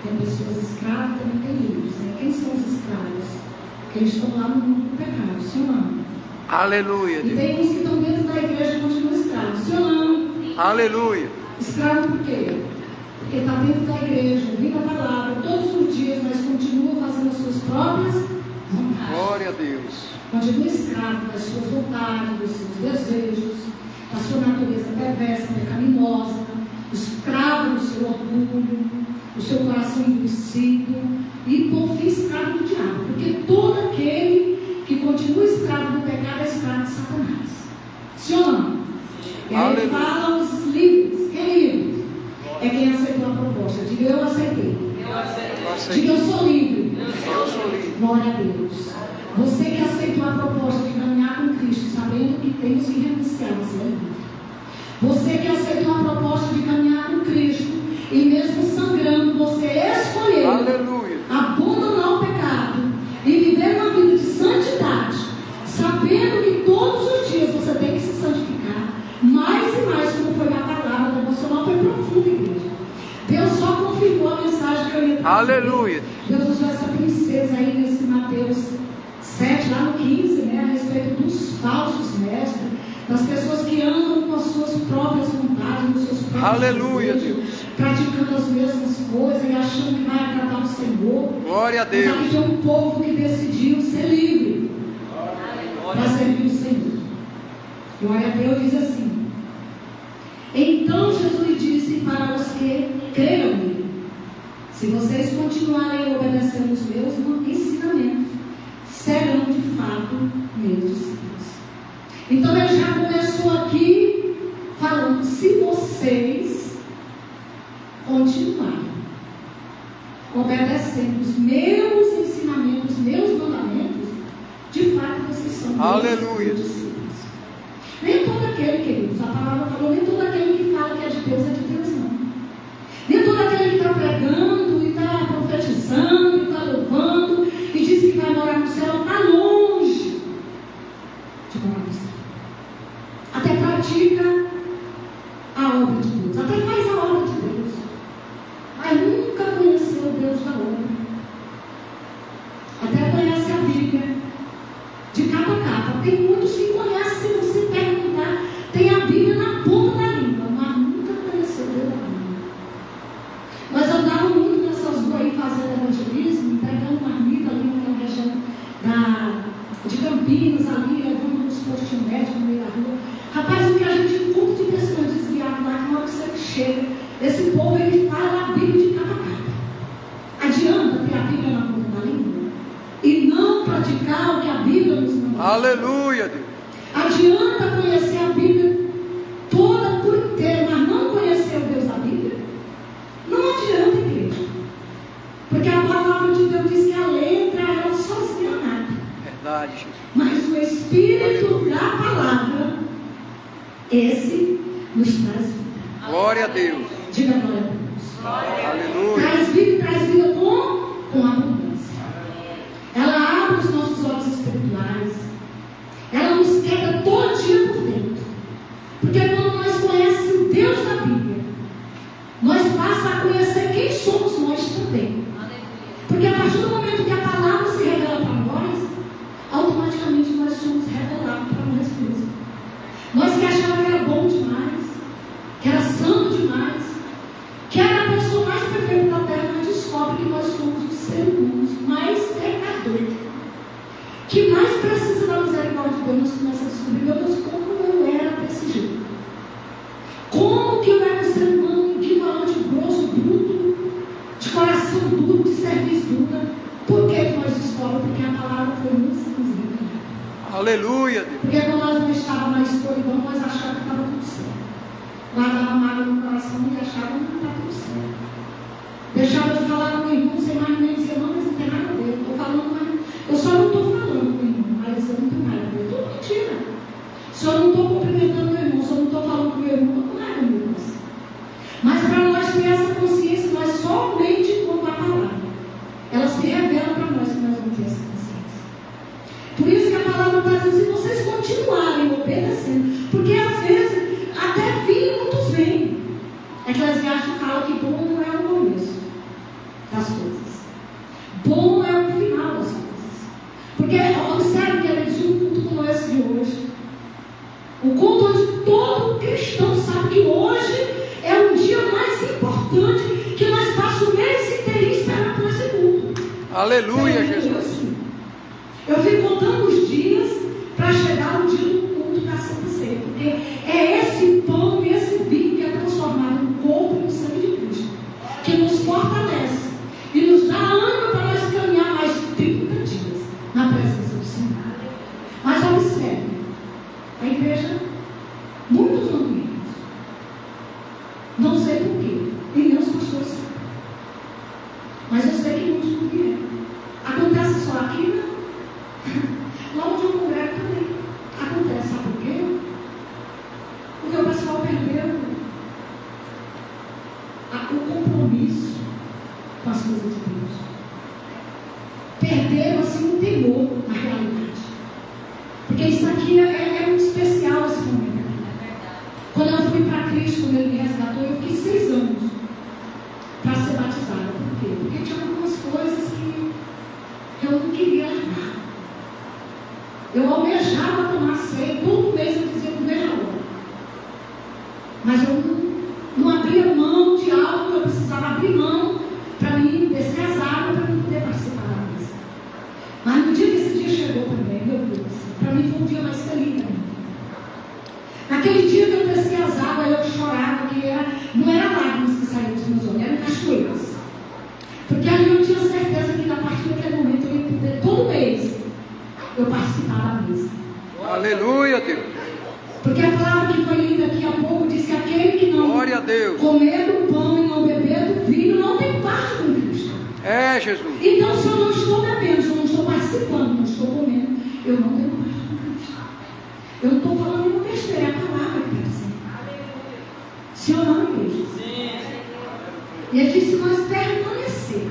Tem pessoas escravas, também tem livres, né? Quem são os escravos? Que eles estão lá no mundo do pecado, sim ou não? Aleluia, E Deus. tem uns que estão dentro da igreja e continuam escravos, sim ou não? Aleluia. Escravo por quê? Porque está dentro da igreja, ouvindo a palavra todos os dias, mas continua fazendo as suas próprias vontades. Glória a Deus. Continua escravo das suas vontades, dos seus desejos, da sua natureza perversa, pecaminosa, escravo do seu orgulho, do seu coração endurecido e, por fim, escravo do diabo. Porque todo aquele que continua escravo do pecado é escravo de Satanás. Sim ou não? E aí ele fala os livres. Quem é livre? É quem aceitou a proposta. Diga, eu aceitei. Diga, eu sou livre. Glória a Deus. Você que aceitou a proposta de caminhar com Cristo, sabendo que temos que renunciar, você é livre. Você que aceitou a proposta de caminhar com Cristo, e mesmo sangrando, você escolheu abandonar o pecado e viver uma vida de santidade, sabendo que todos os dias você tem que se santificar, mais e mais, como foi na palavra devocional, foi profunda, igreja. Deus só confirmou a mensagem que eu ia trazer. Aleluia. Deus usou essa princesa aí nesse Mateus 7, lá no 15, né, a respeito dos falsos mestres, das pessoas que andam com as suas próprias vontades, nos seus próprios desejos, praticando as mesmas coisas e achando que vai agradar o Senhor. Glória a Deus. Mas tem um povo que decidiu ser livre para servir o Senhor. Glória a Deus. Diz assim: então Jesus disse para os que creiam nele: se vocês continuarem obedecendo os meus ensinamentos, serão de fato meus discípulos. Então ele já começou aqui falando: se vocês continuarem obedecendo os meus ensinamentos, os meus mandamentos, de fato vocês são meus discípulos. Nem todo aquele, queridos, a palavra falou, nem todo aquele que fala que é de Deus, não. Nem todo aquele que está pregando e está profetizando e está louvando e diz que vai morar no céu, está longe de morar no céu. Até pratica a obra de Deus, até faz a obra de Deus, mas nunca conheceu o Deus da obra. Até conhece a Bíblia de capa a capa. Tem muitos que conhecem, se você perguntar, tem a Bíblia na ponta da língua, mas nunca conheceu o Deus da Bíblia. Nós andávamos muito nessas ruas aí fazendo evangelismo, entregando marmita ali naquela região de Campinas, ali, levando nos postos médicos no meio da rua. Rapaz, o que a gente encontra de pessoas desviadas lá, que na hora que você chega, esse povo ele fala a Bíblia de capa a capa. Adianta ter a Bíblia na ponta da língua e não praticar o que a Bíblia nos manda? Aleluia, Deus. Adianta conhecer a Bíblia toda por inteiro, mas não conhecer o Deus da Bíblia? Não adianta, igreja. Porque a palavra de Deus diz que a letra, ela sozinha nada. Verdade, Jesus. Mas o Espírito da palavra, esse nos traz vida. Glória a Deus. Diga glória a Deus. Aleluia. Traz vida com abundância. Ela abre os nossos olhos espirituais. Ela nos quebra todo dia por dentro. Porque quando nós conhecemos o Deus da Bíblia, nós passamos a conhecer quem somos nós também. Porque a partir do momento que a palavra se revela para nós, automaticamente nós somos revelados para nós mesmos. Nós que achávamos que era bom demais, que era santo demais, que era a pessoa mais perfeita da terra, nós descobre que nós somos os seres humanos mais pecadores, que mais precisa da misericórdia de Deus. Nós começamos a descobrir: meu Deus, como eu era desse jeito? Como que eu era um ser humano ignorante, grosso, bruto, de coração duro, de serviço duro? Por que nós descobrimos? Porque a palavra foi muito simples. Aleluia, Deus. Porque quando nós não estávamos na escuridão, nós achávamos que estava tudo certo. Guardava mágoa no coração e achava que estava tudo certo. Deixava de falar com o irmão sem mais nem dizer: não, mas não tem nada a ver. Eu estou falando, mas eu só não estou falando com o irmão, mas eu não tenho nada a ver. Tudo mentira. Se eu não estou cumprimentando o meu irmão, se eu não estou falando com o meu irmão, não é comigo assim. Mas para nós ter essa consciência, nós somente com a palavra. Ela se revela para nós que nós vamos ter essa consciência. Por isso que a palavra está dizendo: se vocês continuarem obedecendo, porque às vezes até fim muitos vêm. Eclesiastes fala que bom não é o começo, das coisas. Bom é o final das coisas. Porque observe que eles um culto como esse de hoje. O culto onde todo cristão sabe que hoje é o dia mais importante, que nós passamos o mês inteiro esperando por esse culto. Aleluia, Jesus. Eu fico contando os dias para chegar o dia do culto da Santa Ceia, porque é esse pão e esse vinho que é transformado no corpo e no sangue de Cristo, que nos fortalece e nos dá ânimo para nós caminhar mais 30 dias na presença do Senhor. Mas observe, a igreja, muitos não vêm. Não sei porquê, e nem os pastores sabem. Mas eu sei que muitos não vieram. Acontece só aqui, né? Lá onde eu congrego também. Acontece, sabe por quê? Porque o pessoal perdeu o compromisso com as coisas de Deus. Perderam assim o temor na realidade. Porque isso aqui é muito especial esse momento. Quando eu fui para Cristo, quando Ele me resgatou, eu fiquei 6 anos para ser batizada. Por quê? Porque tinha algumas coisas que eu não queria largar. Eu almejava tomar ceia, todo mês eu dizia, não vejo a hora. Mas eu não abria mão de algo, eu precisava abrir mão para mim descer as águas, para mim poder participar da mesa. Mas no dia que esse dia chegou também, meu Deus, para mim foi um dia mais feliz da minha vida. Naquele dia que eu desci as águas, eu chorava, que não era lágrimas que saíam dos meus olhos, eram cachoeiras. Porque ali eu tinha certeza que a partir daquele momento eu ia poder, todo mês, eu participar da mesa. Aleluia, Deus. Porque a palavra que foi lida aqui há pouco diz que aquele que não Glória a Deus. comer do pão e não beber do vinho não tem parte com Cristo. É, Jesus. Então, se eu não estou bebendo, se eu não estou participando, não estou comendo, eu não tenho parte com Cristo. Eu não estou falando nenhuma besteira, é a palavra que está dizendo. Sim ou não, igreja? Sim. E ele disse nós permanecer.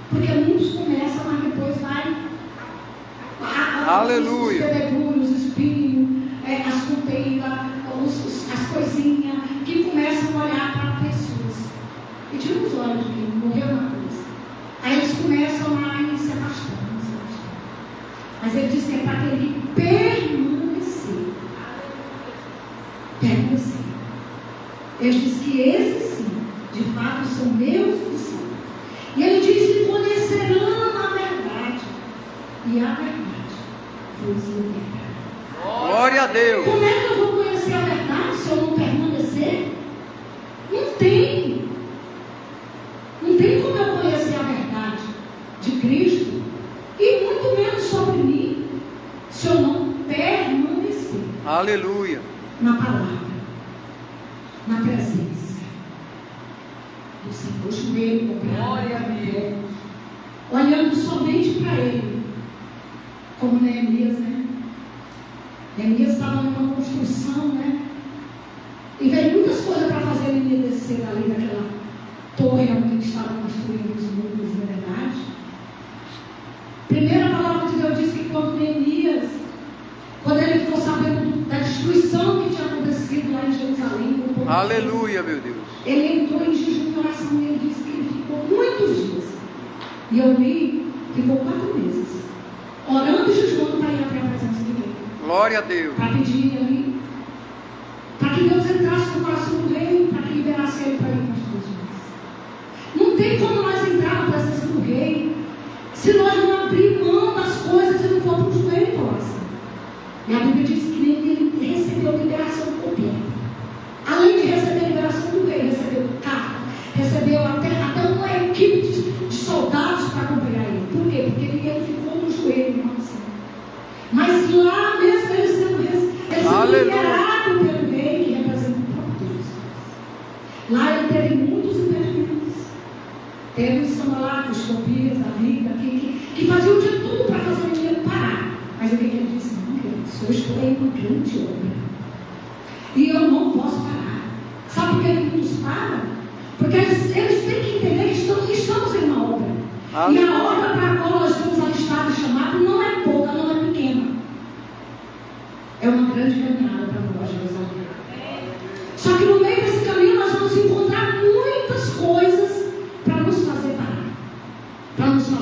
Porque muitos começam, mas depois vai. Aleluia. Os pedregulhos, os espinhos, as conteiras, as coisinhas, que começam a olhar para pessoas. E tira os olhos de quem morreu na cruz. Aí eles começam a se afastando, se afastando. Mas ele diz que é para ele permanecer. Permanecer. Ele diz que esses sim, de fato, são meus discípulos. E ele diz que conhecerão a verdade. E a verdade vos libertará. Glória a Deus. Como é que eu vou conhecer a verdade se eu não permanecer? Não tem. Não tem como eu conhecer a verdade de Cristo e muito menos sobre mim se eu não permanecer. Aleluia. Na palavra, na presença do Senhor, joelho dobrado, olhando somente para Ele, como Neemias, né? Neemias estava numa construção, né? E veio muitas coisas para fazer ele descer dali daquela torre onde ele estava construindo os muros, na verdade. Primeiro a palavra de Deus diz que quando Neemias, quando ele ficou sabendo da destruição que tinha acontecido lá em Jerusalém, aleluia, meu Deus. Ele entrou em jejum e oração e ele disse que ele ficou muitos dias. E eu li, ficou 4 meses, orando e jejuando para ir até a presença de Deus. Glória a Deus. Para pedir ali, para que Deus entrasse no coração do rei, para que liberasse ele para ir para as suas vidas. Não tem como nós entrar na presença do rei se nós não abrir mão das coisas e não for para o joelho e coração. E a Bíblia diz que ele recebeu liberação completa. Além de receber a liberação do rei, recebeu carta, recebeu até uma equipe de soldados para acompanhar ele. Por quê? Porque ele ficou no joelho, irmão. Mas lá mesmo ele sendo liberado pelo rei que representa o próprio Deus. Lá ele teve muitos impedimentos. Teve os Samalatos, Tobias, da vida, que faziam de tudo para fazer ele parar. Mas o que ele disse? Não, eu estou em uma grande obra. E eu não posso parar. Sabe por que ele nos para? Porque eles têm que entender que estamos em uma obra. E a obra para a qual nós somos alistados e chamados não é pouca, não é pequena. É uma grande caminhada para nós, Jerusalém. Só que no meio desse caminho nós vamos encontrar muitas coisas para nos fazer parar.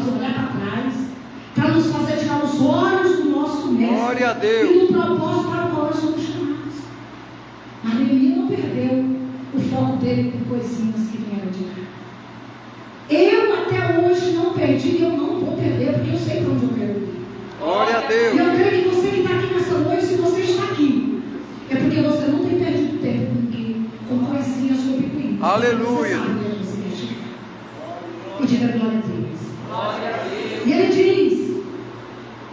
fazer olhar para trás, para nos fazer tirar os olhos do nosso mestre. Glória a Deus. E do propósito para o qual nós somos chamados. Mas Neemias não perdeu o foco dele com coisinhas que vieram de lá. Eu até hoje não perdi e eu não vou perder, porque eu sei para onde eu quero ir. Glória a E Deus. eu creio que você que está aqui nessa noite, se você está aqui, é porque você não tem perdido tempo com coisinhas sobre ruínas. Aleluia. Você sabe onde você quer chegar. E diga glória a Deus. E ele diz: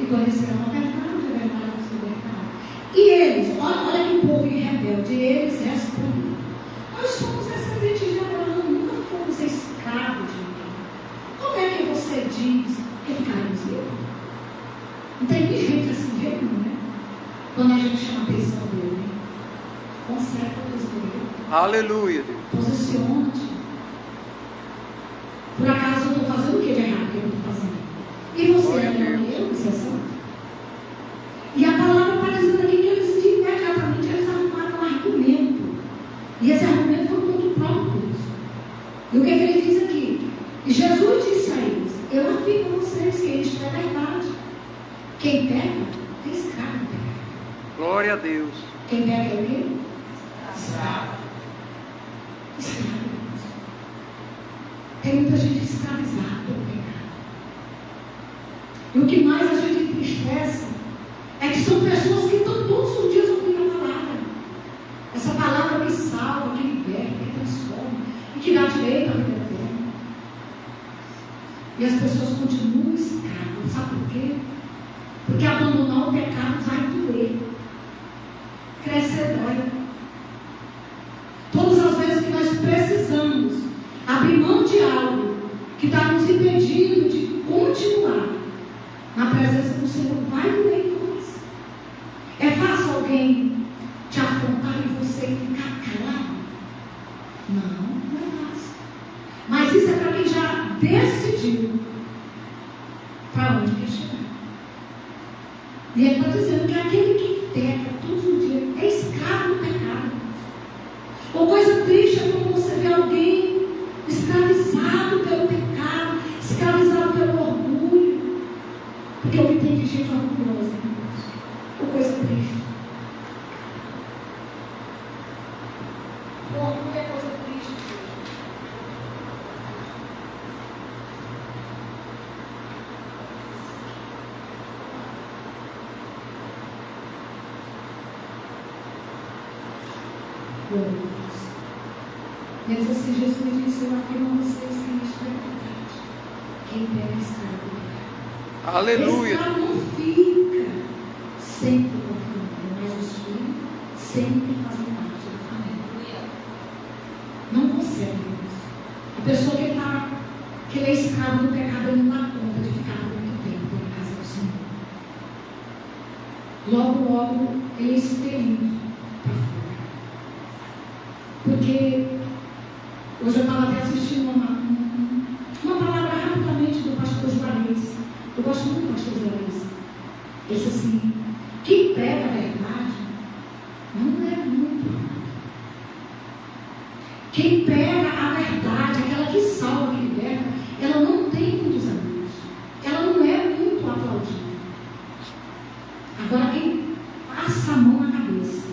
e conhecerão a verdade se libertarão. E eles, olha que povo rebelde, eles responderam: nós somos descendentes de Abraão, nunca fomos escravos de ninguém. Como é que você diz que ficaremos livres? Não tem nem gente assim jeito, né? Quando a gente chama a atenção dele, né? Conserta o Deus. Aleluia, Deus. Posiciona-te. Por acaso eu estou fazendo o que de errado que eu estou fazendo? E você é melhor que eu, você é santo. E a palavra está dizendo aqui que eles imediatamente eles arrumaram um argumento. E esse argumento foi contra o próprio Deus. E o que ele diz aqui? E Jesus disse a eles: eu afirmo a vocês que isto é verdade. Quem pega é escravo do pecado. Glória a Deus. Quem pega é o quê? Escravo. Escravo. Tem muita gente escravizada pelo pecado. E o que mais a gente entristece é que são pessoas que estão todos os dias ouvindo a palavra. Essa palavra que salva, que liberta, que transforma e que dá direito à vida eterna. E as pessoas continuam escravas. Sabe por quê? Porque abandonar o pecado vai doer. Crescer dói. Todas as vezes que nós precisamos abrir mão de algo que está nos impedindo de continuar na presença do Senhor, vai doer em nós. É fácil alguém te afrontar e você ficar calado? Não, não é fácil. Mas isso é para quem já decidiu para onde quer chegar. E ele está dizendo que aquele que peca todos os dias é escravo do pecado. Uma coisa triste é quando você vê alguém escravizado pelo pecado, escravizado pelo orgulho. Porque o que tem de gente orgulhosa, uma coisa triste. O orgulho é coisa triste. Ele diz assim: Jesus disse: eu afirmo a vocês que isto é verdade. Quem pega escravo do pecado. Aleluia. Escravo não fica sempre com a família, mas os filhos sempre fazem parte da família. Não consegue isso. A pessoa que ele é escravo do pecado, ele não dá conta de ficar muito tempo na casa do Senhor. Logo, logo, ele é expelido para fora. Porque hoje eu estava até assistindo uma palavra rapidamente do pastor Juarez. Eu gosto muito do pastor Juarez. Ele disse assim: quem prega a verdade não é muito. Quem prega a verdade, aquela que salva, que liberta, ela não tem muitos amigos. Ela não é muito aplaudida. Agora, quem passa a mão na cabeça,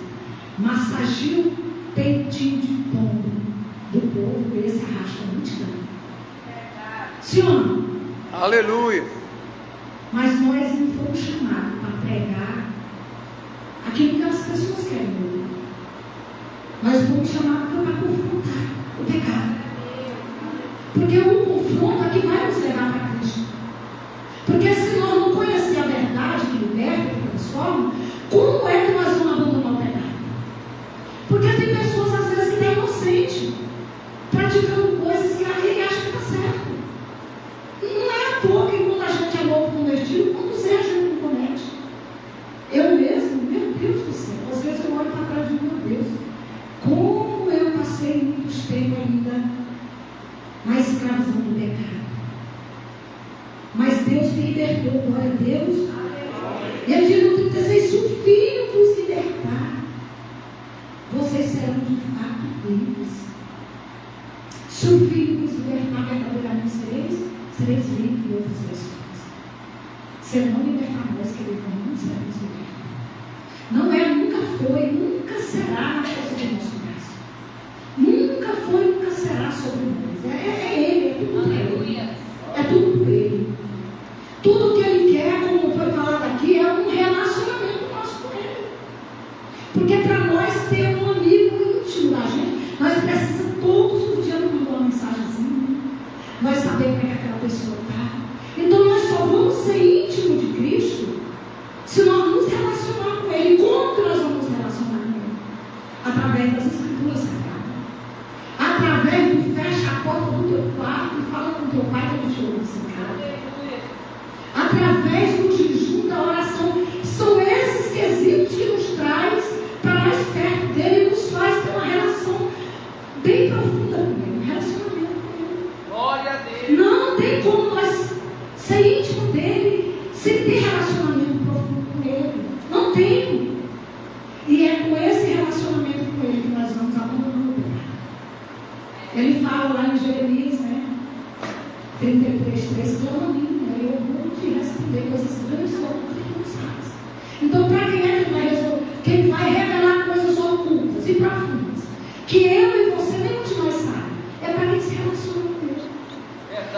massageia o peitinho de pombo do povo, esse arrasta a multidão. Sim ou não? Aleluia. Mas nós não fomos chamados para pregar aquilo que as pessoas querem ouvir. Nós fomos chamados para confrontar o pecado. Porque o confronto é que vai nos levar para Cristo. Porque se nós não conhecer a verdade que liberta, que transforma, como é que nós vamos abandonar o pecado? Porque tem pessoas às vezes que estão inocentes, praticando coisas que ele acha que está certo. Não é à toa que quando a gente é novo convertido, quantos erros a gente não comete? Eu mesmo, meu Deus do céu, às vezes eu olho para trás e digo: meu Deus, como eu passei muitos tempos ainda na escravidão do pecado. Mas Deus me libertou, glória a Deus. E ele diz no 36: se o Filho vos libertar, vocês serão de fato livres. Se o Filho vos libertar, verdadeiramente sereis sereis livres de outras questões. Se ele não libertar nós, querido, não seremos libertos. Não é, nunca foi, nunca será na força do nosso braço. Nunca foi, nunca será sobre nós. É Ele, é tudo por Ele. É tudo por Ele. Tudo que Ele quer, como foi falado aqui, é um relacionamento nosso com Ele. Porque para nós ter um amigo íntimo da gente, nós precisamos todos os dias mandar uma mensagenzinha. Nós sabemos como é que aquela pessoa está. Então nós só vamos ser íntimos de Cristo se nós nos relacionar com Ele. Como que nós vamos nos relacionar com Ele? Através das Escrituras Sagradas. Através do fecha a porta do teu quarto e fala com o teu pai que ele te ouve em casa. Através do jejum, da oração. São esses quesitos que nos traz para mais perto dele e nos faz ter uma relação bem profunda com Ele. Um relacionamento com Ele. Glória a Deus. Não tem como nós ser íntimo dele sem ter relacionamento profundo com Ele. Não tem. E é com esse relacionamento com Ele que nós vamos abandonando o pecado. Ele fala lá em Jeremias, 33:3, clama a mim, eu vou te responder coisas grandes e ocultas que não sabes. Então, para quem é que vai resolver? Quem vai revelar coisas ocultas e profundas que eu e você nenhum de nós sabe? É para quem se relaciona com Ele.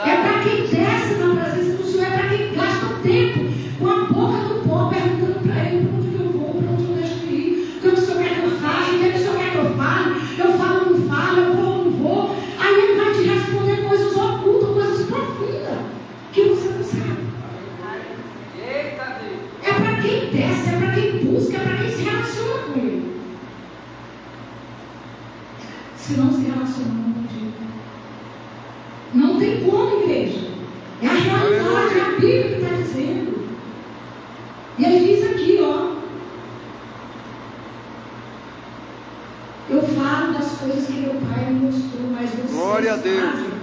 É para quem desce na presença do Senhor, é para quem gasta tempo com a boca do pó, perguntando para Ele para onde que eu vou, para onde eu deixo de ir, o que o Senhor quer que eu faça, o que o Senhor quer que eu fale, eu falo ou não falo, eu vou ou não vou. Aí Ele vai te responder coisas ocultas, coisas profundas, que você não sabe. Eita Deus. É para quem desce, é para quem busca, é para quem se relaciona com Ele. Se não se relaciona, não tem jeito. Não tem como, igreja. É a realidade, é a Bíblia que está dizendo. E ele diz aqui, eu falo das coisas que meu pai me mostrou, mas vocês Glória a Deus. fazem.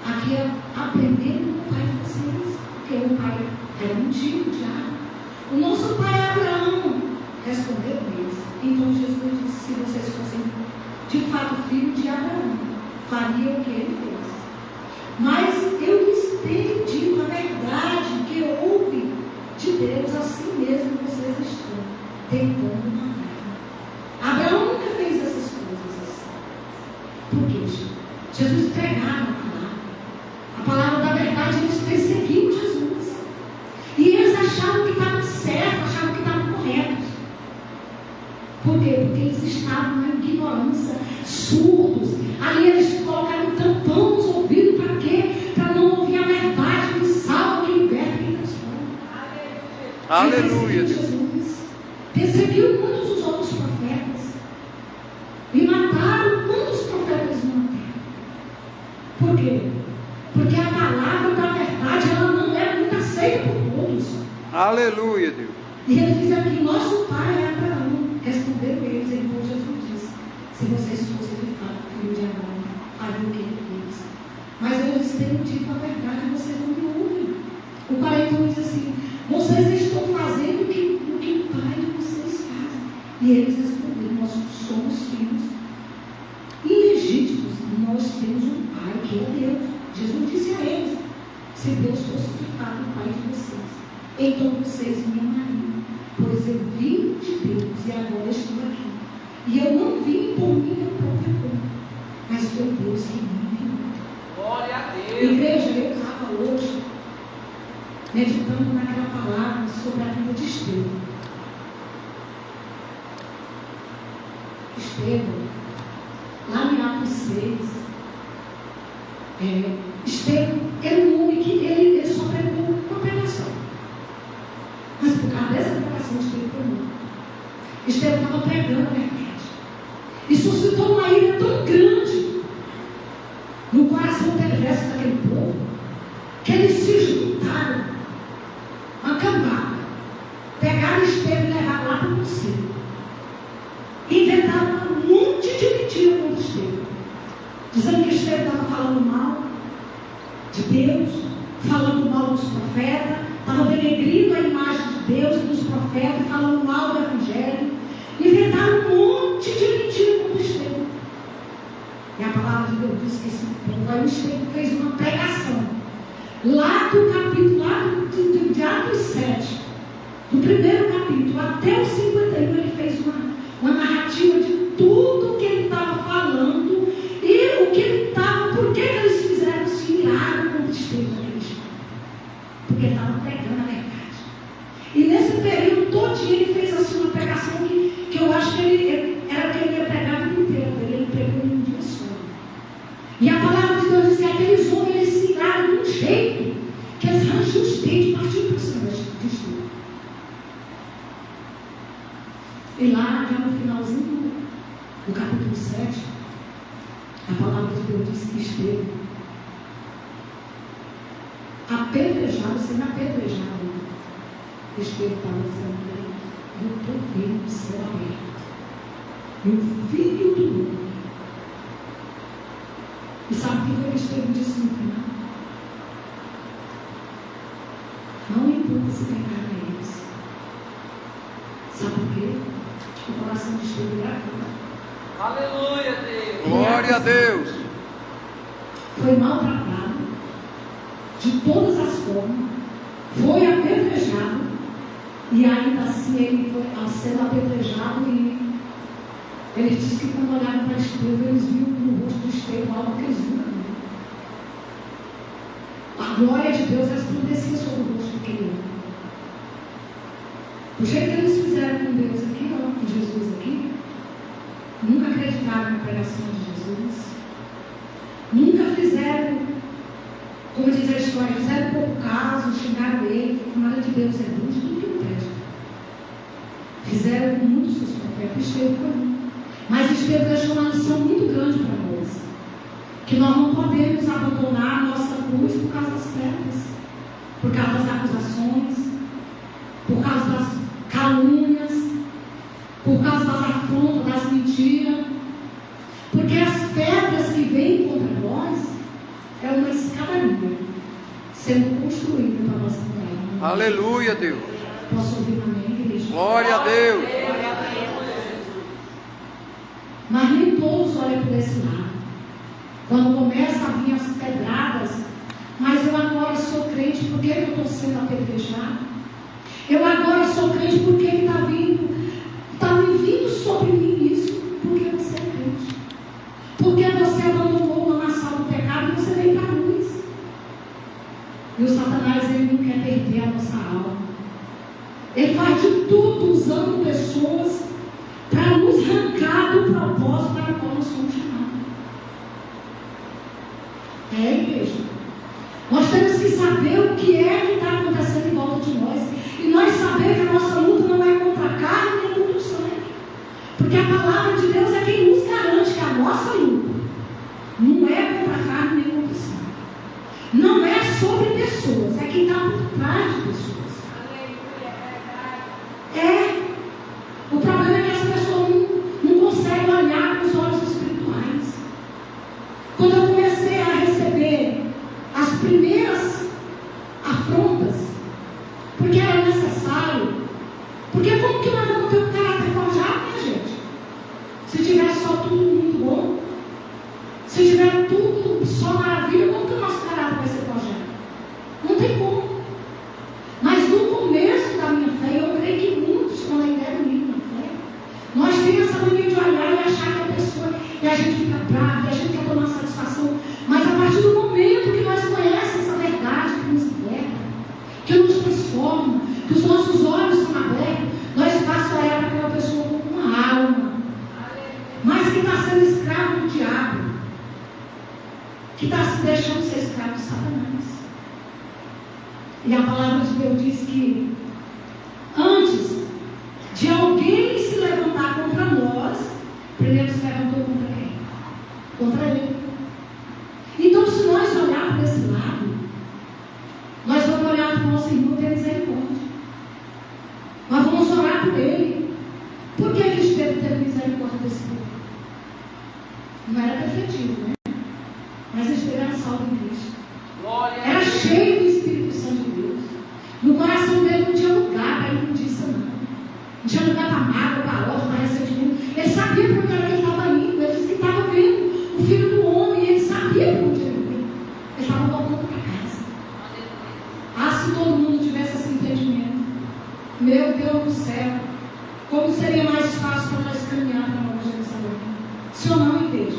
Aqui é aprender com o pai de vocês. Porque o pai era um tio, diabo. O nosso pai Abraão respondeu eles. Então Jesus disse, se vocês fossem de fato filho de Abraão, faria o que ele fez. Mas eu lhes tenho dito a verdade que ouve de Deus, assim mesmo vocês estão tentando matar. Abraão nunca fez essas coisas assim. Por quê, gente? Jesus pregava a palavra da verdade, eles perseguiam Jesus. E eles achavam que estavam certos, achavam que estavam corretos. Por quê? Porque eles estavam na ignorância, surdos. Ali eles colocaram um tampão nos ouvidos, para quê? Para não ouvir a verdade que salva, que liberta, que transforma. Aleluia, Deus. Jesus perseguiu muitos dos outros profetas. E mataram muitos profetas na terra. Por quê? Porque a palavra da verdade, ela não é muito aceita por todos. Aleluia, Deus. E ele diz aqui, nosso pai é Abraão. Responderam eles, então Jesus disse, se vocês fossem de fato filho de Abraão, fariam o que ele fez. Mas eu lhes tenho dito a verdade, vocês não me ouvem. O pai então diz assim, vocês estão fazendo o que o pai de vocês faz. E eles responderam, nós somos filhos ilegítimos, nós temos um pai que é Deus. Jesus disse a eles, se Deus fosse de fato o pai de vocês, então vocês me amariam, pois eu vim de Deus e agora estou aqui. E eu não vim por minha própria conta, mas foi Deus que me enviou. Glória a Deus. Igreja, eu estava hoje meditando naquela palavra sobre a vida de Estevão. Estevão, lá em Atos 6, Estevão era um homem que ele só pregou uma pregação. Mas por causa dessa pregação, Estevão foi morto. Estevão estava pregando a verdade. E suscitou uma ira tão grande no coração perverso daquele povo, que eles se juntaram, uma cambada, pegaram Estevão e levaram lá para o conselho. Inventaram um monte de mentira contra Estevão, dizendo que Estevão estava falando mal de Deus, falando mal dos profetas, estava denegrindo a imagem de Deus e dos profetas, falando mal do Evangelho. Inventaram um monte de mentira contra Estevão. E a palavra de Deus diz que esse povo, aí Estevão fez uma pregação Lá do capítulo, de Atos 7, do primeiro capítulo até o 51, ele fez uma narrativa de tudo que ele estava falando e o que ele estava, por que eles fizeram, se iraram com o Estevão naquele dia. Porque ele estava pregando a verdade. E nesse período todinho ele fez assim uma pregação que eu acho que ele era o que ele ia pregar a vida inteira. Ele pregou em um dia só. E a palavra de Deus diz que aqueles homens eles se iraram de um jeito que eles arranjam os dentes e partiram para cima de Estevão. E lá, já no finalzinho do capítulo 7, a palavra de Deus diz que Estevão, apedrejado, sendo apedrejado, Estevão estava dizendo: eu estou vendo o céu aberto, e o Filho do Homem. E sabe o que foi que Estevão disse no final? Não importa se pegar a eles. Sabe por quê? O coração de Estevão era puro. Aleluia, Deus. Glória a Deus. Foi maltratado de todas as formas, foi apedrejado, e ainda assim ele foi sendo apedrejado, e ele disse que quando olharam para Estevão, eles viram no rosto de Estevão algo que eles viram. A glória de Deus resplandecia sobre o rosto daquele homem. Do jeito que eles fizeram com Deus aqui, ó, com Jesus aqui, nunca acreditaram na pregação de Jesus, nunca fizeram, como diz a história, fizeram pouco caso, xingaram ele, nada de Deus é luz, tudo que não presta. Fizeram com muitos seus profetas, Estevão foi um. Mas Estevão deixou uma lição muito grande para nós, que nós não podemos abandonar a nossa cruz por causa das pedras, por causa das acusações, por causa das calúnias, por causa das afrontas, das mentiras, porque as pedras que vêm contra nós é uma escadaria sendo construída para a nossa muralha. Aleluia, Deus. Posso ouvir um amém, igreja? Glória a Deus. Mas nem todos olham por esse lado. Quando começam a vir as pedradas, mas eu agora sou crente, por que eu estou sendo apedrejado? Eu agora sou crente porque ele está me vindo sobre mim isso, porque você é crente. Porque você abandonou o lamaçal do pecado e você veio para a luz. E o Satanás, ele não quer perder a nossa alma. Ele faz de tudo usando pessoas para nos arrancar do propósito para o qual nós somos chamados. Igreja. Nós temos que saber o que é que está acontecendo em volta de nós. E nós saber que a nossa luta não é contra a carne nem contra o sangue. Porque a palavra de Deus é quem nos garante que a nossa luta não é contra a carne nem contra o sangue. Não é sobre pessoas, é quem está por trás de pessoas. O problema é que as pessoas não conseguem olhar com os olhos espirituais. Quando eu comecei a receber as primeiras afrontas, porque era necessário, porque como que nós vamos ter um caráter forjado, minha gente? Se tiver só tudo muito bom, se tiver tudo só maravilha, como que o nosso caráter vai ser forjado? Não tem como. Mas no começo da minha fé, eu creio que muitos, quando ainda eram na fé, nós temos essa mania de olhar e achar que a pessoa, e a gente fica bravo, e a gente quer tomar satisfação. Mas a partir do momento que nós conhecemos essa verdade que nos liberta, que nos transforma, que os nossos olhos são abertos, nós passamos a olhar para aquela pessoa com uma alma, mas que está sendo escravo do diabo, que está se deixando ser escravo de Satanás. E a palavra de Deus diz que antes de alguém se levantar contra nós, primeiro se levantou contra quem? Contra ele. Então, se nós olharmos para esse lado, nós vamos olhar para o nosso irmão e ter misericórdia. Nós vamos orar por ele. Por que a gente deve ter misericórdia desse povo? Não era perfetivo, né? Mas eles tiveram salvo em Cristo. Era cheio do Espírito Santo de Deus. No coração dele não tinha lugar para imundícia, não. Não tinha lugar para mágoa, para ódio, para ressentimento. Ele sabia para onde ele estava indo. Ele disse que estava vendo o Filho do Homem. E ele sabia para onde ele ia. Ele estava voltando para casa. se todo mundo tivesse esse entendimento. Meu Deus do céu, como seria mais fácil para nós caminhar para a Nova Jerusalém? Se ou não, igreja?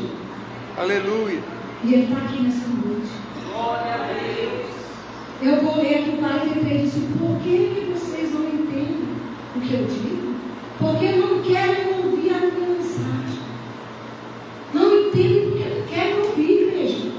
Aleluia. E Ele está aqui nessa noite. Glória a Deus. Eu vou ler aqui o 43 e disse: por que vocês não entendem o que eu digo? Porque não querem ouvir a minha mensagem. Não entendem porque não querem ouvir, igreja.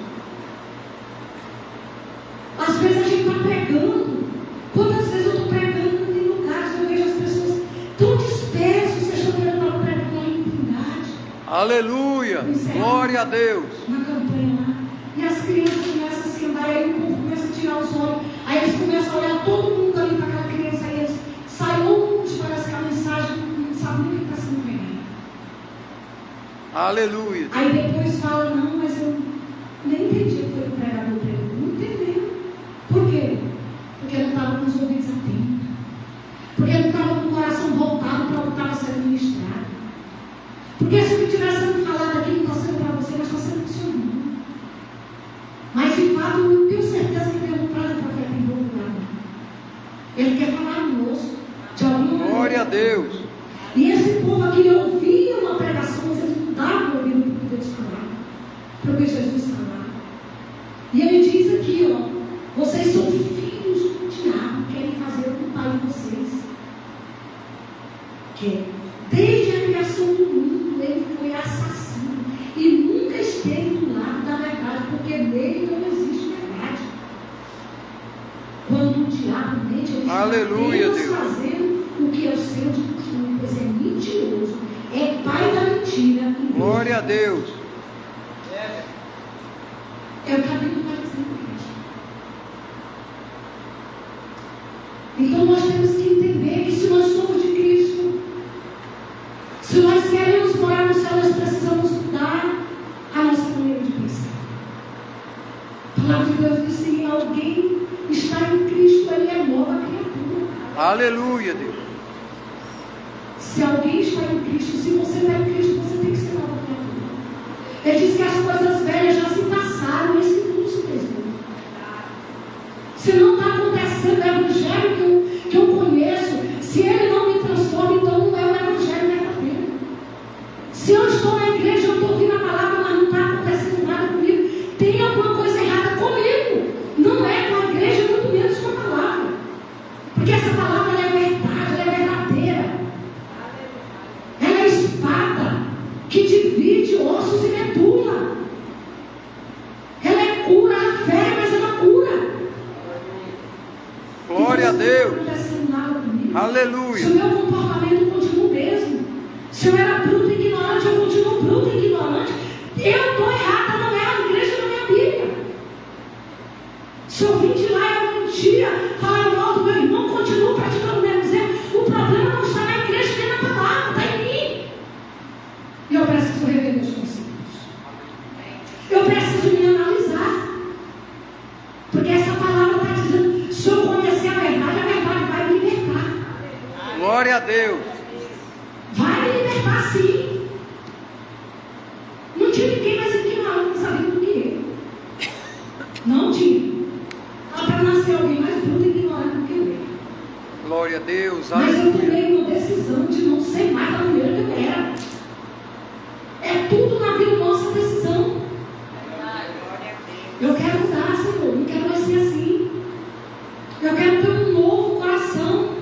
Às vezes a gente está pregando. Quantas vezes eu estou pregando em lugares, eu vejo as pessoas tão dispersas, sexta-feira eu estava pregando na intimidade. Aleluia. Glória a Deus. Na campanha lá. E as crianças começam a se andar, aí o povo começa a tirar os olhos. Aí eles começam a olhar todo mundo ali para aquela criança. Aí eles saem longe, parece que a mensagem não sabe nem o que está sendo pregado. Aleluia. Aí depois fala: não, mas eu nem entendi o que o pregador pregou. Não entendeu. Por quê? Porque não estava com os ouvidos atentos. Porque não estava com o coração voltado para o que estava sendo ministrado. Porque se o que estiver sendo falado aqui não está sendo para você, mas está sendo para o seu irmão. Mas de fato, eu tenho certeza que Deus não traz o profeta em bom lugar. Ele quer falar conosco de alguma maneira. Glória a Deus. E esse povo aqui ouvia uma pregação, mas eles não davam ouvido para o que Deus falava, para o que Jesus falava. E ele diz aqui, ó: vocês são filhos do diabo, querem fazer o pai de vocês. Que desde a criação do mundo ele foi assassino e nunca esteve do lado da verdade, porque nele não existe verdade. Quando o diabo mente, ele está Aleluia, apenas Deus. fazendo o que é o seu de costume, pois é mentiroso, é pai da mentira. Glória a Deus. É o caminho do Cristo. Então nós temos que entender que se nós somos de Cristo, se nós queremos morar no céu, nós precisamos mudar a nossa maneira de pensar. A palavra de Deus diz: se alguém está em Cristo, ele é nova criatura. Aleluia, Deus. Se alguém está em Cristo, se você está em Cristo, você tem que ser nova criatura. Ele diz que as coisas velhas já se passaram, esse tudo se fez novo. Se não está acontecendo o evangelho que eu conheço, se ele não me transforma, então não é o evangelho verdadeiro. Se eu estou na igreja, eu estou ouvindo a palavra, mas não está acontecendo nada comigo, tem alguma coisa errada comigo. Não é com a igreja, muito menos com a palavra. Porque essa palavra ela é verdade, ela é verdadeira. Ela é espada que divide ossos e medula. Ela é cura, ela fere, mas ela cura. Glória a Deus. Não está acontecendo nada comigo. Se Aleluia. o meu comportamento continua o mesmo, se eu era bruto e ignorante, eu continuo bruto e ignorante, eu estou errada, não é a igreja, não é a Bíblia. Se eu vim de lá e eu mentia, falava mal do meu irmão, continuo praticando o mesmo erro, o problema não está na igreja, nem na palavra, está em mim. E eu preciso rever meus conceitos. Eu preciso me analisar. Porque essa palavra está dizendo: se eu conhecer a verdade vai me libertar. Glória a Deus. Vai me libertar, sim. Não tinha ninguém mais ignorante nessa vida do que eu. Não tinha. Até nascer alguém mais bruto e ignorante do que eu. Glória a Deus. Mas eu Aleluia. tomei uma decisão de não ser mais da maneira que eu era. É tudo na vida nossa decisão. Eu quero mudar, Senhor. Não quero mais ser assim. Eu quero ter um novo coração.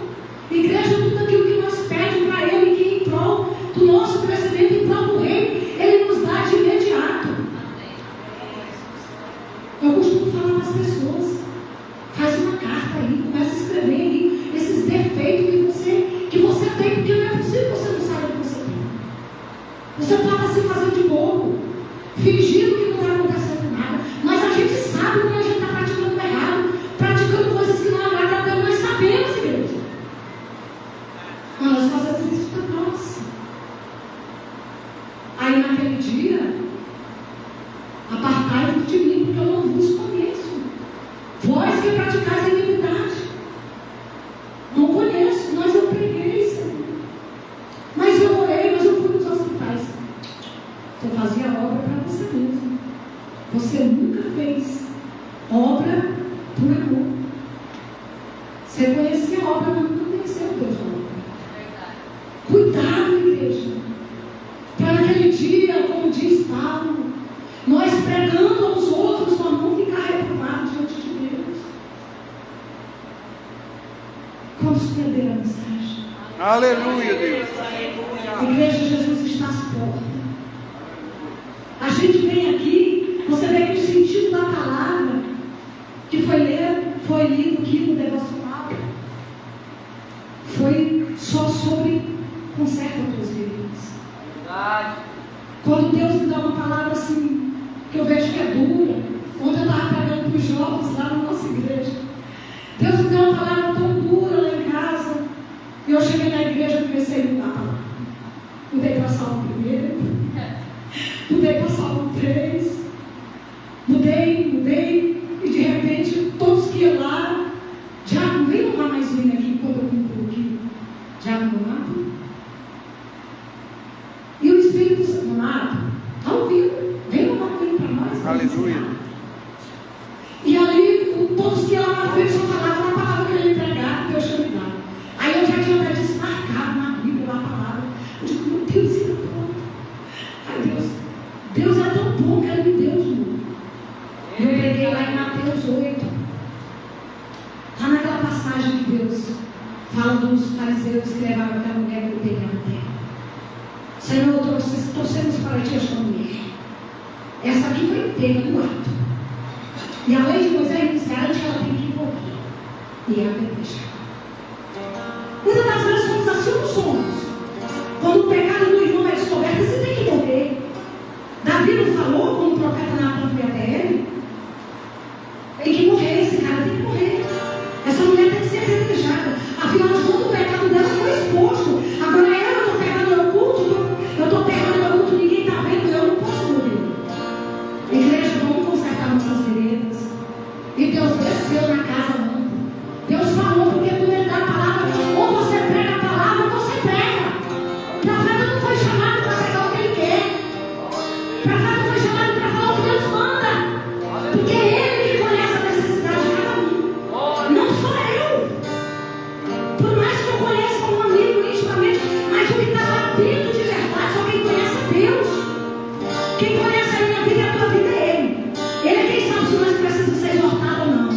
Igreja, tudo aquilo que nós pedimos para Ele, que em prol do nosso crescimento, em prol do reino, Ele nos dá de imediato. Eu costumo falar para as pessoas: faz uma carta aí, começa a escrever aí esses defeitos que você tem, porque não é possível que você não saiba que você tem. Você pode estar se fazendo de bobo, fingindo que não está acontecendo nada, mas a gente sabe quando a gente está praticando errado, praticando coisas que não agradam a Deus. Nós sabemos, igreja. Mas nós fazemos isso para nós. Aí naquele dia, apartai-vos de mim, porque eu não vos conheço. Vós que praticais a iniquidade. Não conheço, mas eu preguei, Senhor. Mas eu orei, mas eu fui nos hospitais. Você fazia obra para você mesmo. Você nunca fez obra por amor. Você conhecia a obra, mas nunca conheceu o Deus da obra. Cuidado, igreja. Para naquele dia, como diz Paulo, nós pregando aos outros, para não ficar reprovado diante de Deus. Vamos perder a mensagem. Aleluia, Deus. Igreja, Jesus está às portas. A gente vem aqui, você vê que o sentido da palavra que foi lido aqui no devocional foi só sobre conserta as tuas feridas. Quando Deus me dá uma palavra assim, que eu vejo que é dura, ontem eu estava pregando para os jovens lá na nossa igreja. Deus me deu uma palavra tão dura lá em casa, e eu cheguei na igreja e comecei a mudar a palavra. Mudei para Salmo 1, mudei para Salmo 3, mudei, e de repente todos que iam lá, Diabo, não vem louvar mais vinho aqui quando eu concluo aqui. Diabo, não mato. E o Espírito Santo, não mato, está ouvindo, vem louvar vinho para nós. Aleluia. E ali, todos que iam lá na frente só falavam a palavra que ele ia pregar, que Deus tinha me dado. Aí eu já tinha até desmarcado na Bíblia a palavra. Eu digo, meu Deus, isso é pronto. Ai, Deus é tão bom que ele me deu de novo. Eu peguei lá em Mateus 8. Lá naquela passagem que Deus fala dos fariseus que levaram aquela mulher que eu peguei na terra. Senhor, trouxemos para ti esta mulher. Essa aqui foi inteira do ato. E a lei de Moisés nos garante que ela tem que morrer. E ela tem que deixar. Muitas das vezes somos assim ou não somos? Quando o pecado do irmão é descoberto, você tem que morrer. Davi não falou, como o profeta Natan foi até ele? Tem que morrer, esse cara tem que morrer. Essa mulher tem que ser apedrejada. Afinal de contas, o pecado dela foi exposto. Agora eu estou pegando meu culto, ninguém está vendo, eu não posso morrer. Igreja, vamos consertar nossas veredas. E Deus desceu na casa mundo. Deus falou, porque quando ele dá a palavra, ou você prega a palavra, ou você prega. O profeta não foi chamado para pregar o que ele quer. O profeta foi chamado para falar o que Deus manda. Porque é ele que conhece a necessidade de cada um. Não sou eu. Por mais que eu conheça um amigo intimamente, mas o que está lá dentro de verdade, só quem conhece é Deus. Quem conhece a minha vida e a tua vida é Ele. Ele é quem sabe se nós precisamos ser exortados ou não.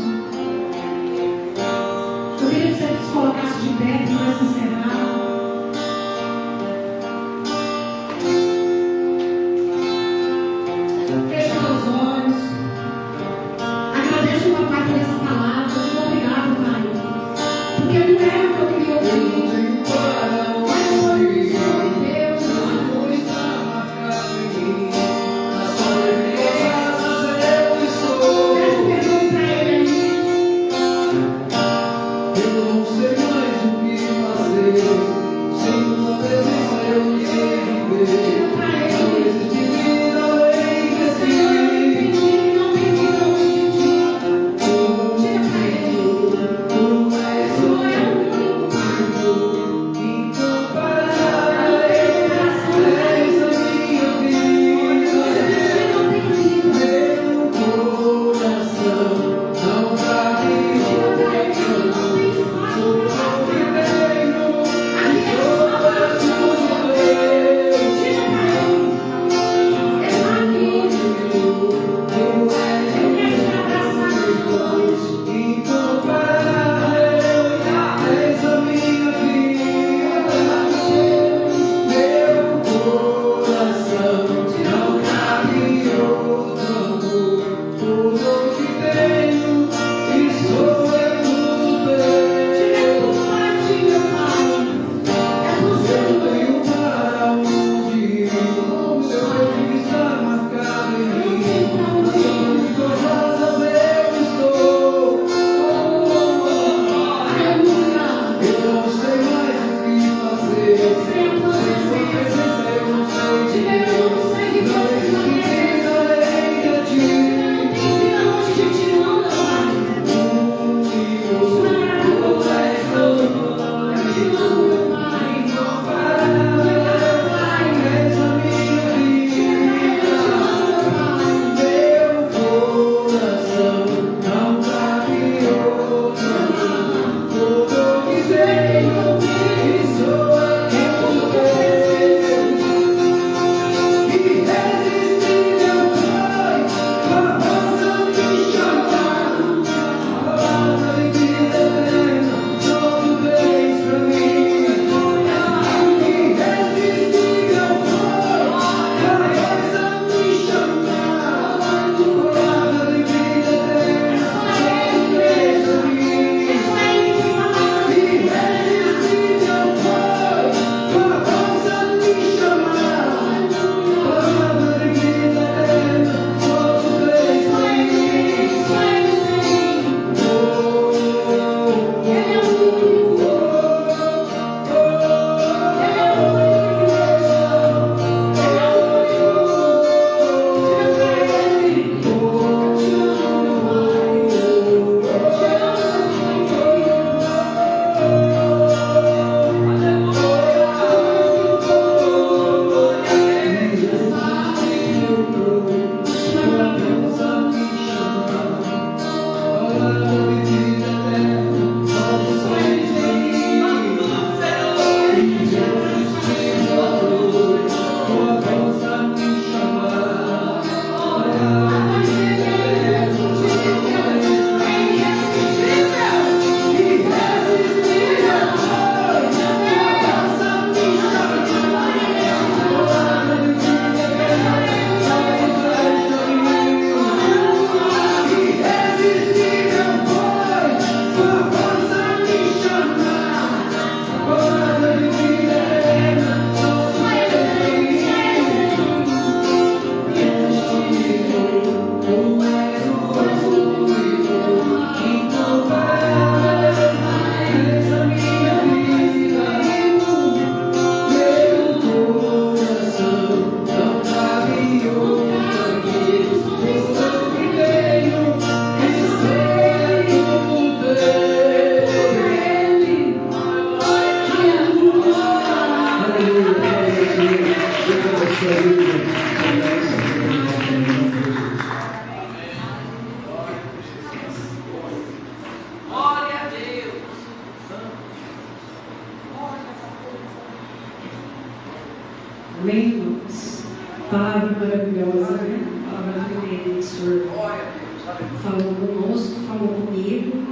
Amém, irmãos? Palavra maravilhosa, né? Palavra tremenda que o Senhor Glória a Deus. Aleluia. falou conosco, falou comigo.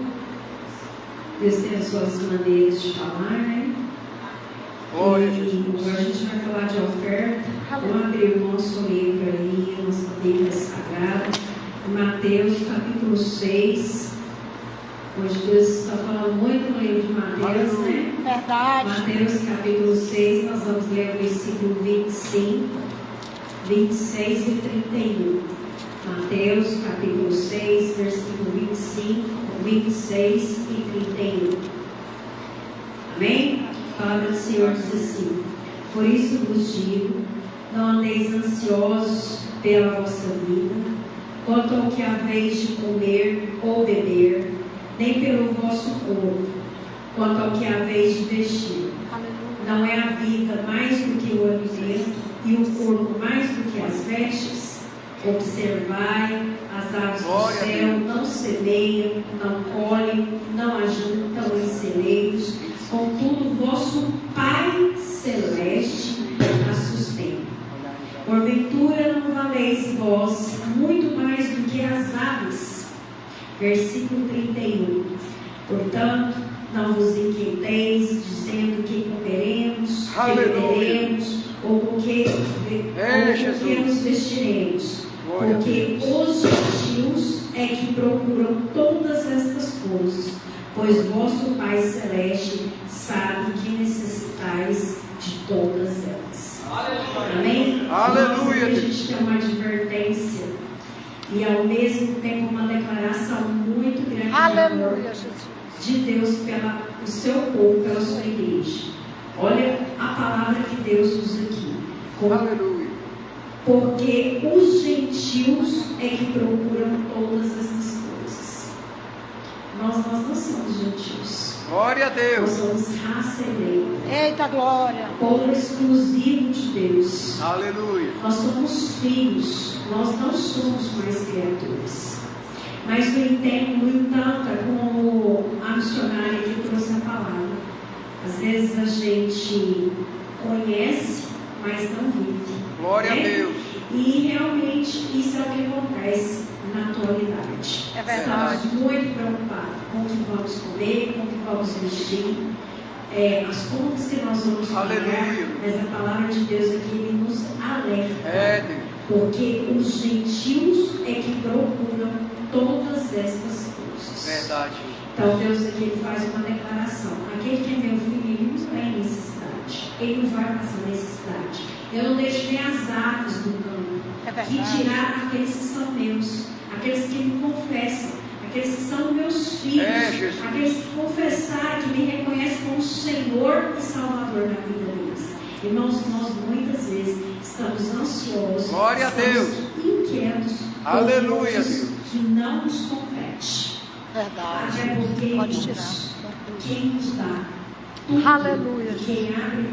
Deus tem as suas maneiras de falar, né? Glória a E Jesus. agora a gente vai falar de oferta. Vamos abrir o nosso livro aí, nossa Bíblia Sagrada, Mateus capítulo 6. Hoje Deus está falando muito no livro de Mateus, né? Verdade. Mateus capítulo 6, nós vamos ler o versículo 25, 26 e 31. Mateus capítulo 6, versículo 25, 26 e 31. Amém? A palavra do Senhor diz assim: por isso vos digo, não andeis ansiosos pela vossa vida, quanto ao que haveis de comer ou beber, nem pelo vosso corpo, quanto ao que haveis de vestir. Não é a vida mais do que o alimento, e o corpo mais do que as vestes? Observai as aves Glória do a céu, Deus. não semeiam, não colhem, não ajuntam em celeiros, contudo o vosso Pai Celeste a sustenta. Porventura não valeis vós muito mais do que as aves? Versículo 31. Portanto, não vos inquieteis, dizendo que comeremos, que Aleluia. beberemos, ou com que Jesus. nos vestiremos. Glória a Porque os gentios é que procuram todas estas coisas, pois vosso Pai Celeste sabe que necessitais de todas elas. Amém? Aleluia. Nós, a gente tem uma advertência e ao mesmo tempo uma declaração muito grande de amor Aleluia, Jesus. de Deus pelo seu povo, pela sua igreja. Olha a palavra que Deus usa aqui. Aleluia. Porque os gentios é que procuram todas essas coisas. Nós não somos gentios. Glória a Nós Deus. somos raça eleita, Eita glória. povo exclusivo de Deus. Aleluia. Nós somos filhos, nós não somos mais criaturas. Mas no entanto, é como a missionária que trouxe a palavra. Às vezes a gente conhece, mas não vive. Glória a né? Deus. E realmente isso é o que acontece na atualidade. É verdade. Estamos muito preocupados com o que vamos comer, com o que vamos vestir, as contas que nós vamos pagar. Aleluia. Mas a palavra de Deus aqui ele nos alerta. É Deus. Porque os gentios é que procuram todas estas coisas. Verdade. Então Deus aqui ele faz uma declaração: aquele que é meu filho, ele não tem necessidade, ele não vai passar necessidade. Eu não deixo nem as aves do campo, É que verdade. dirá aqueles que são meus, aqueles que me confessam, aqueles que são meus filhos, Jesus. aqueles que confessarem, que me reconhecem como Senhor e Salvador da vida deles. Irmãos, nós muitas vezes estamos ansiosos, Glória a estamos Deus. inquietos, Aleluia, por coisas Deus. que não nos compete. Verdade. Até porque, Pode irmãos, tirar. quem nos dá tudo, Aleluia. quem abre